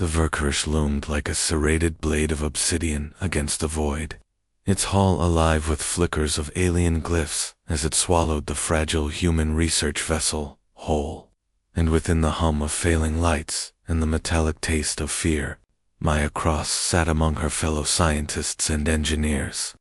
The Verkerish loomed like a serrated blade of obsidian against the void, its hull alive with flickers of alien glyphs as it swallowed the fragile human research vessel whole. And within the hum of failing lights and the metallic taste of fear, Maya Cross sat among her fellow scientists and engineers.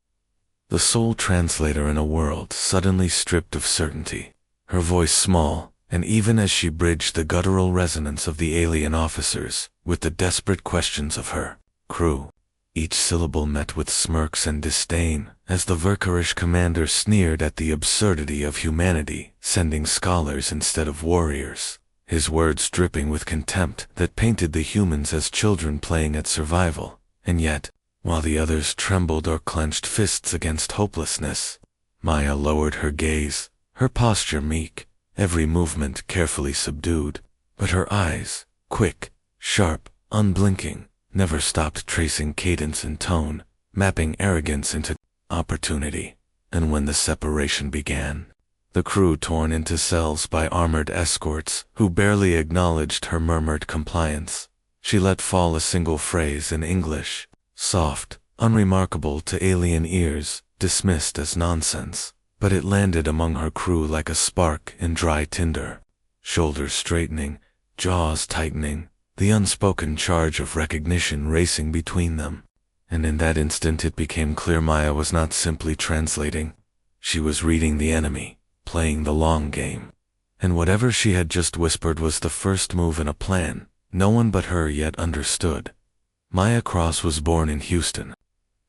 The sole translator in a world suddenly stripped of certainty, her voice small, and even as she bridged the guttural resonance of the alien officers with the desperate questions of her crew, each syllable met with smirks and disdain as the Verkerish commander sneered at the absurdity of humanity sending scholars instead of warriors, his words dripping with contempt that painted the humans as children playing at survival. And yet, while the others trembled or clenched fists against hopelessness, Maya lowered her gaze, her posture meek, every movement carefully subdued, but her eyes, quick, sharp, unblinking, never stopped tracing cadence and tone, mapping arrogance into opportunity. And when the separation began, the crew torn into cells by armored escorts who barely acknowledged her murmured compliance, she let fall a single phrase in English, soft, unremarkable to alien ears, dismissed as nonsense, but it landed among her crew like a spark in dry tinder. Shoulders straightening, jaws tightening, the unspoken charge of recognition racing between them. And in that instant it became clear Maya was not simply translating. She was reading the enemy, playing the long game. And whatever she had just whispered was the first move in a plan no one but her yet understood. Maya Cross was born in Houston,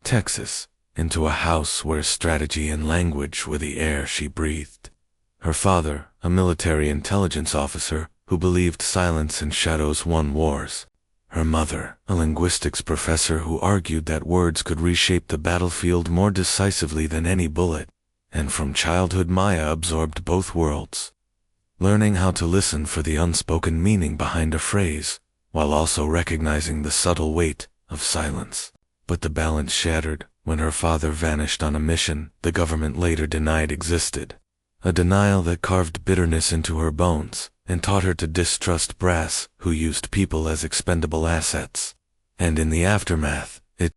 Texas, into a house where strategy and language were the air she breathed. Her father, a military intelligence officer who believed silence and shadows won wars. Her mother, a linguistics professor who argued that words could reshape the battlefield more decisively than any bullet. And from childhood Maya absorbed both worlds, learning how to listen for the unspoken meaning behind a phrase, while also recognizing the subtle weight of silence. But the balance shattered when her father vanished on a mission the government later denied existed, a denial that carved bitterness into her bones and taught her to distrust brass who used people as expendable assets. And in the aftermath, it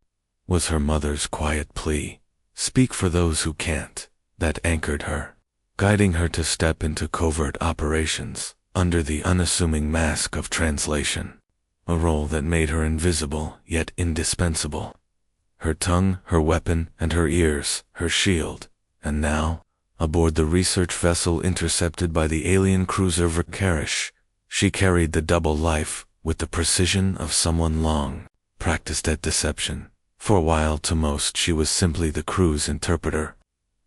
was her mother's quiet plea, "Speak for those who can't," that anchored her, guiding her to step into covert operations under the unassuming mask of translation, a role that made her invisible yet indispensable. Her tongue, her weapon, and her ears, her shield. And now, aboard the research vessel intercepted by the alien cruiser Verkerish, she carried the double life with the precision of someone long practiced at deception, for while to most she was simply the crew's interpreter,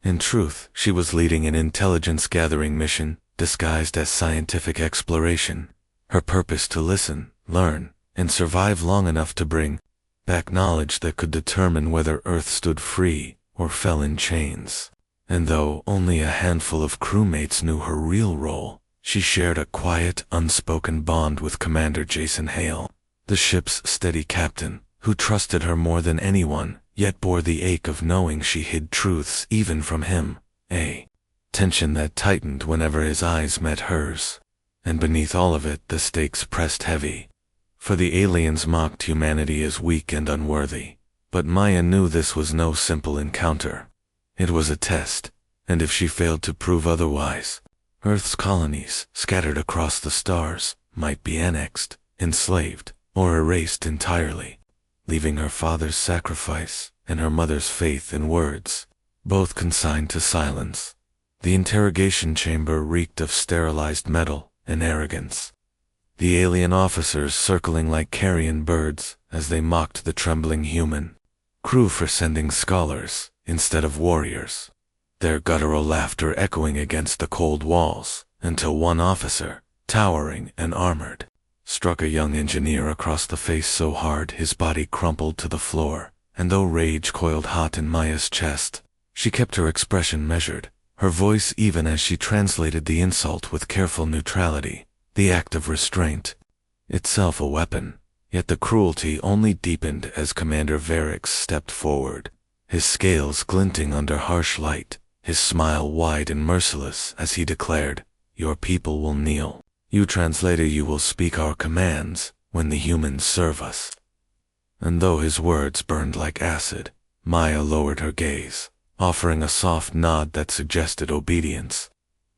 in truth she was leading an intelligence-gathering mission disguised as scientific exploration, her purpose to listen, learn, and survive long enough to bring back knowledge that could determine whether Earth stood free or fell in chains. And though only a handful of crewmates knew her real role, she shared a quiet, unspoken bond with Commander Jason Hale, the ship's steady captain, who trusted her more than anyone, yet bore the ache of knowing she hid truths even from him, a tension that tightened whenever his eyes met hers. And beneath all of it the stakes pressed heavy, for the aliens mocked humanity as weak and unworthy. But Maya knew this was no simple encounter. It was a test, and if she failed to prove otherwise, Earth's colonies, scattered across the stars, might be annexed, enslaved, or erased entirely, leaving her father's sacrifice and her mother's faith in words, both consigned to silence. The interrogation chamber reeked of sterilized metal and arrogance, the alien officers circling like carrion birds as they mocked the trembling human crew for sending scholars instead of warriors, their guttural laughter echoing against the cold walls, until one officer, towering and armored, struck a young engineer across the face so hard his body crumpled to the floor, and though rage coiled hot in Maya's chest, she kept her expression measured, her voice even as she translated the insult with careful neutrality, the act of restraint, itself a weapon. Yet the cruelty only deepened as Commander Varix stepped forward, his scales glinting under harsh light, his smile wide and merciless as he declared, "Your people will kneel. You translator, you will speak our commands, when the humans serve us." And though his words burned like acid, Maya lowered her gaze, offering a soft nod that suggested obedience.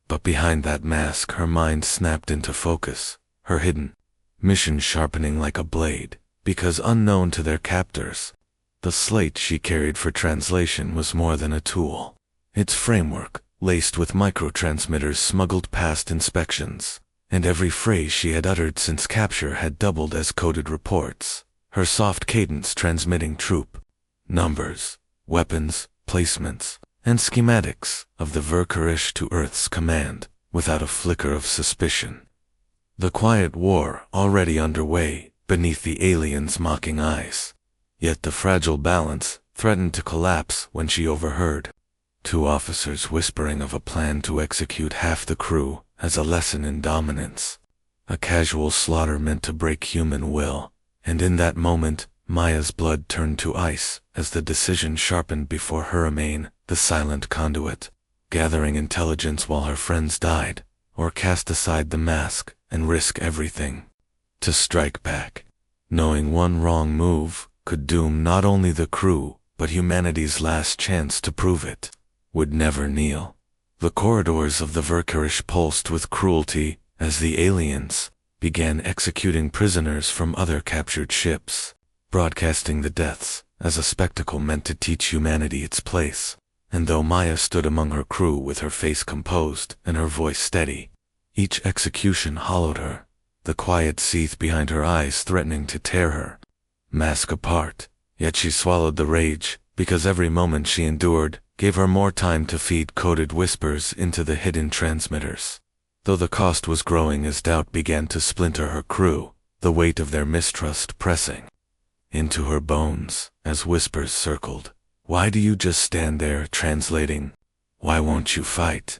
But behind that mask her mind snapped into focus, her hidden mission sharpening like a blade, because unknown to their captors, the slate she carried for translation was more than a tool. Its framework, laced with microtransmitters smuggled past inspections, and every phrase she had uttered since capture had doubled as coded reports, her soft cadence transmitting troop numbers, weapons, placements, and schematics of the Verkerish to Earth's command, without a flicker of suspicion. The quiet war already underway beneath the aliens' mocking eyes. Yet the fragile balance threatened to collapse when she overheard two officers whispering of a plan to execute half the crew as a lesson in dominance. A casual slaughter meant to break human will, and in that moment, Maya's blood turned to ice as the decision sharpened before her remain the silent conduit, gathering intelligence while her friends died, or cast aside the mask and risk everything to strike back, knowing one wrong move could doom not only the crew, but humanity's last chance to prove it would never kneel. The corridors of the Verkerish pulsed with cruelty as the aliens began executing prisoners from other captured ships, broadcasting the deaths as a spectacle meant to teach humanity its place. And though Maya stood among her crew with her face composed and her voice steady, each execution hollowed her, the quiet seeth behind her eyes threatening to tear her mask apart. Yet she swallowed the rage, because every moment she endured gave her more time to feed coded whispers into the hidden transmitters. Though the cost was growing as doubt began to splinter her crew, the weight of their mistrust pressing into her bones as whispers circled. "Why do you just stand there translating? Why won't you fight?"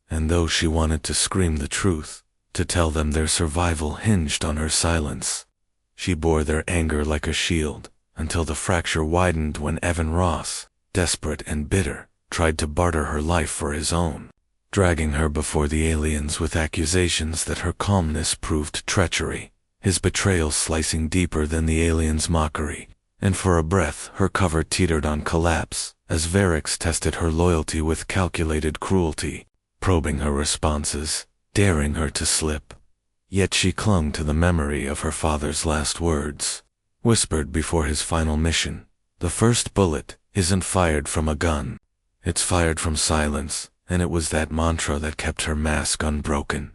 And though she wanted to scream the truth, to tell them their survival hinged on her silence, she bore their anger like a shield, until the fracture widened when Evan Ross, desperate and bitter, tried to barter her life for his own, dragging her before the aliens with accusations that her calmness proved treachery, his betrayal slicing deeper than the aliens' mockery. And for a breath her cover teetered on collapse, as Varix tested her loyalty with calculated cruelty, probing her responses, daring her to slip. Yet she clung to the memory of her father's last words, whispered before his final mission. "The first bullet isn't fired from a gun. It's fired from silence," and it was that mantra that kept her mask unbroken,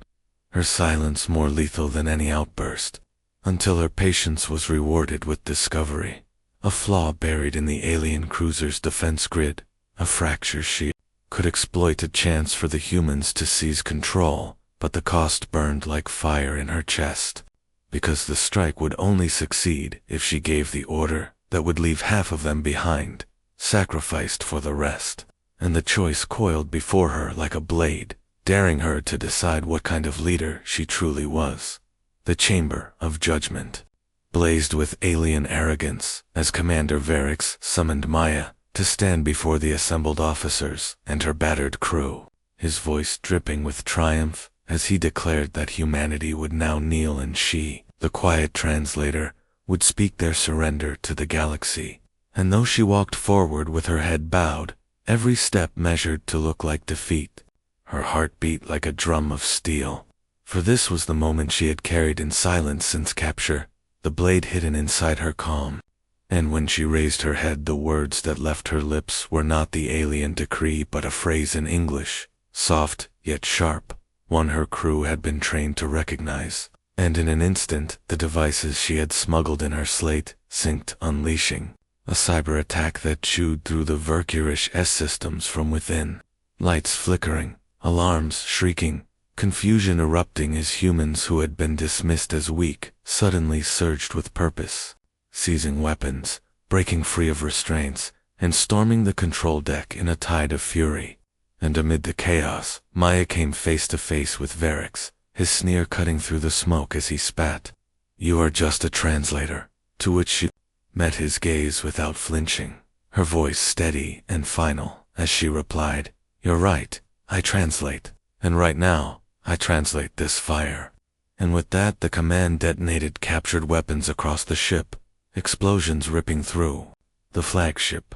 her silence more lethal than any outburst, until her patience was rewarded with discovery. A flaw buried in the alien cruiser's defense grid, a fracture she could exploit a chance for the humans to seize control, but the cost burned like fire in her chest, because the strike would only succeed if she gave the order that would leave half of them behind, sacrificed for the rest. And the choice coiled before her like a blade, daring her to decide what kind of leader she truly was. The Chamber of Judgment blazed with alien arrogance as Commander Varix summoned Maya to stand before the assembled officers and her battered crew, his voice dripping with triumph as he declared that humanity would now kneel and she, the quiet translator, would speak their surrender to the galaxy. And though she walked forward with her head bowed, every step measured to look like defeat, her heart beat like a drum of steel. For this was the moment she had carried in silence since capture, the blade hidden inside her calm. And when she raised her head, the words that left her lips were not the alien decree but a phrase in English, soft yet sharp, one her crew had been trained to recognize. And in an instant, the devices she had smuggled in her slate synced, unleashing a cyber attack that chewed through the Verkerish S-systems from within. Lights flickering, alarms shrieking, confusion erupting as humans who had been dismissed as weak suddenly surged with purpose, seizing weapons, breaking free of restraints, and storming the control deck in a tide of fury. And amid the chaos, Maya came face to face with Varix, his sneer cutting through the smoke as he spat. "You are just a translator," to which she met his gaze without flinching, her voice steady and final as she replied, "You're right, I translate. And right now, I translate this fire." and with that the command detonated captured weapons across the ship, explosions ripping through the flagship,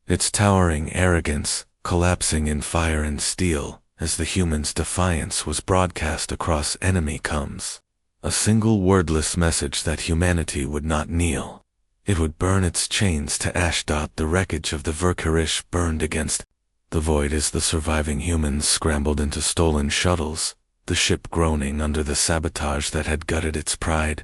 its towering arrogance collapsing in fire and steel as the humans' defiance was broadcast across enemy comms. A single wordless message that humanity would not kneel. It would burn its chains to ash. The wreckage of the Verkerish burned against the void as the surviving humans scrambled into stolen shuttles, the ship groaning under the sabotage that had gutted its pride.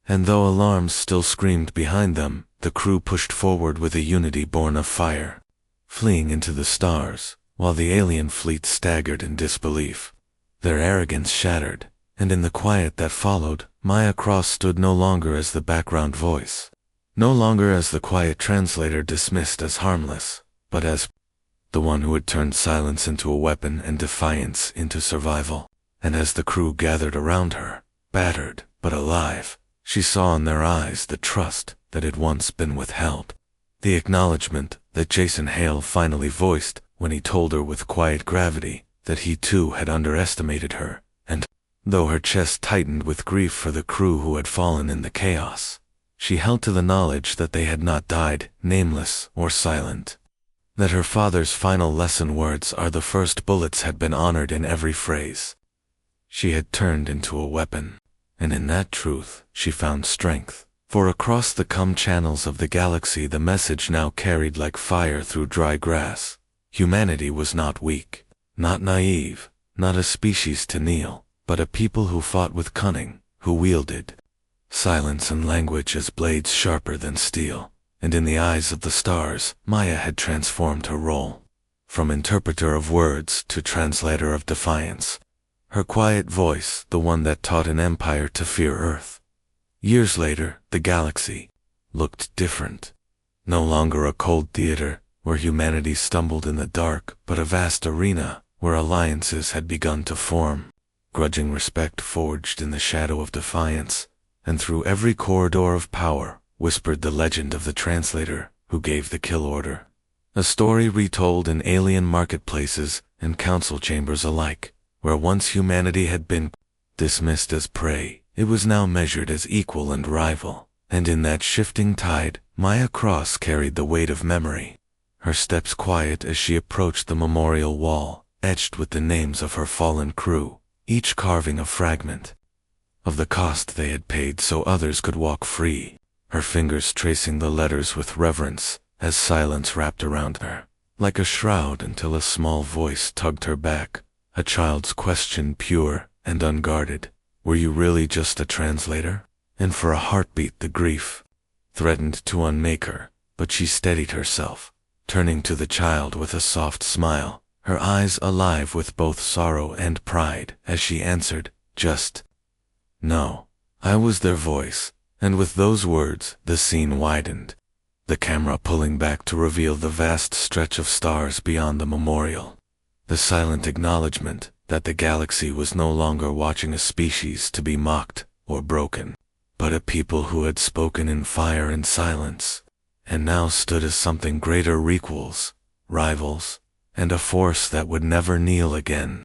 And though alarms still screamed behind them, the crew pushed forward with a unity born of fire, fleeing into the stars, while the alien fleet staggered in disbelief, their arrogance shattered. And in the quiet that followed, Maya Cross stood no longer as the background voice, no longer as the quiet translator dismissed as harmless, but as the one who had turned silence into a weapon and defiance into survival. And as the crew gathered around her, battered but alive, she saw in their eyes the trust that had once been withheld, the acknowledgement that Jason Hale finally voiced when he told her with quiet gravity that he too had underestimated her. And though her chest tightened with grief for the crew who had fallen in the chaos, she held to the knowledge that they had not died nameless or silent, that her father's final lesson words are the first bullets had been honored in every phrase. She had turned into a weapon, and in that truth she found strength. For across the channels of the galaxy the message now carried like fire through dry grass. Humanity was not weak, not naive, not a species to kneel, but a people who fought with cunning, who wielded silence and language as blades sharper than steel. And in the eyes of the stars, Maya had transformed her role, from interpreter of words to translator of defiance. Her quiet voice, the one that taught an empire to fear Earth. Years later, the galaxy looked different. No longer a cold theater where humanity stumbled in the dark, but a vast arena where alliances had begun to form, grudging respect forged in the shadow of defiance. And through every corridor of power whispered the legend of the translator who gave the kill order. A story retold in alien marketplaces and council chambers alike. Where once humanity had been dismissed as prey, it was now measured as equal and rival. And in that shifting tide, Maya Cross carried the weight of memory, her steps quiet as she approached the memorial wall, etched with the names of her fallen crew, each carving a fragment of the cost they had paid so others could walk free, her fingers tracing the letters with reverence as silence wrapped around her, like a shroud until a small voice tugged her back. A child's question, pure and unguarded. Were you really just a translator? And for a heartbeat the grief threatened to unmake her, but she steadied herself, turning to the child with a soft smile, her eyes alive with both sorrow and pride as she answered, just, "No." I was their voice, and with those words the scene widened, the camera pulling back to reveal the vast stretch of stars beyond the memorial. The silent acknowledgement that the galaxy was no longer watching a species to be mocked or broken, but a people who had spoken in fire and silence, and now stood as something greater, equals, rivals, and a force that would never kneel again.